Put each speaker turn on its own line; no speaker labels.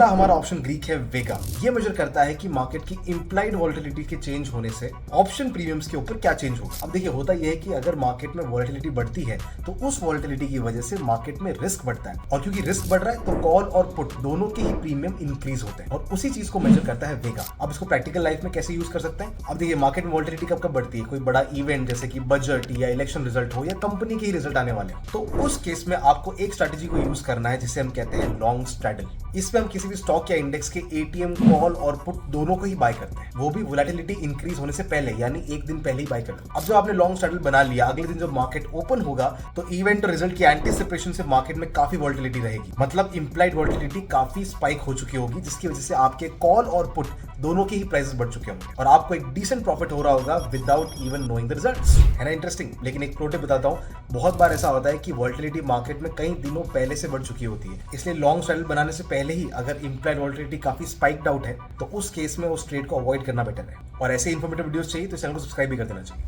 अगला हमारा option Greek है वेगा। ये मेजर करता है कि मार्केट की इंप्लाइड वॉलेटिलिटी के चेंज होने से ऑप्शन प्रीमियम्स के ऊपर क्या चेंज होगा। अब देखिए होता यह है कि अगर मार्केट में वॉलेटिलिटी बढ़ती है तो उस वॉलेटिलिटी की वजह से मार्केट में रिस्क बढ़ता है, और क्योंकि रिस्क बढ़ रहा है तो कॉल और पुट दोनों के ही प्रीमियम इंक्रीज होते हैं, और उसी चीज को मेजर करता है वेगा। अब इसको प्रैक्टिकल लाइफ में कैसे यूज कर सकते हैं। अब देखिए मार्केट में वॉलेटिलिटी कब कब बढ़ती है, कोई बड़ा इवेंट जैसे कि बजट या इलेक्शन रिजल्ट हो या कंपनी के ही रिजल्ट आने वाले हो, तो उस केस में आपको एक स्ट्रैटेजी को यूज करना है जिसे हम कहते हैं लॉन्ग स्ट्रैडल। इसमें हम किसी भी स्टॉक या इंडेक्स के एटीएम, कॉल और पुट दोनों को ही बाय करते हैं, वो भी वोलेटिलिटी इंक्रीज होने से पहले, यानी एक दिन पहले ही बाय करते हैं। अब जब आपने लॉन्ग स्ट्रैडल बना लिया, अगले दिन जब मार्केट ओपन होगा तो इवेंट और रिजल्ट की एंटीसिपेशन से मार्केट में काफी वोलेटिलिटी रहेगी, मतलब इंप्लाइड वोलेटिलिटी काफी स्पाइक हो चुकी होगी, जिसकी वजह से आपके कॉल और पुट दोनों के ही प्राइसेस बढ़ चुके होंगे और आपको एक डिसेंट प्रॉफिट हो रहा होगा without even knowing the results. है ना इंटरेस्टिंग। लेकिन एक प्रो टिप बताता हूँ, बहुत बार ऐसा होता है कि वोलेटिलिटी मार्केट में कई दिनों पहले से बढ़ चुकी होती है, इसलिए लॉन्ग स्ट्रैटेजी बनाने से पहले ही अगर इंप्लाइड वोलेटिलिटी काफी स्पाइक्ड आउट है तो उस केस में उस ट्रेड को अवॉइड करना बेटर है। और ऐसे इन्फॉर्मेटिव वीडियोस चाहिए तो चैनल को सब्सक्राइब भी कर देना चाहिए।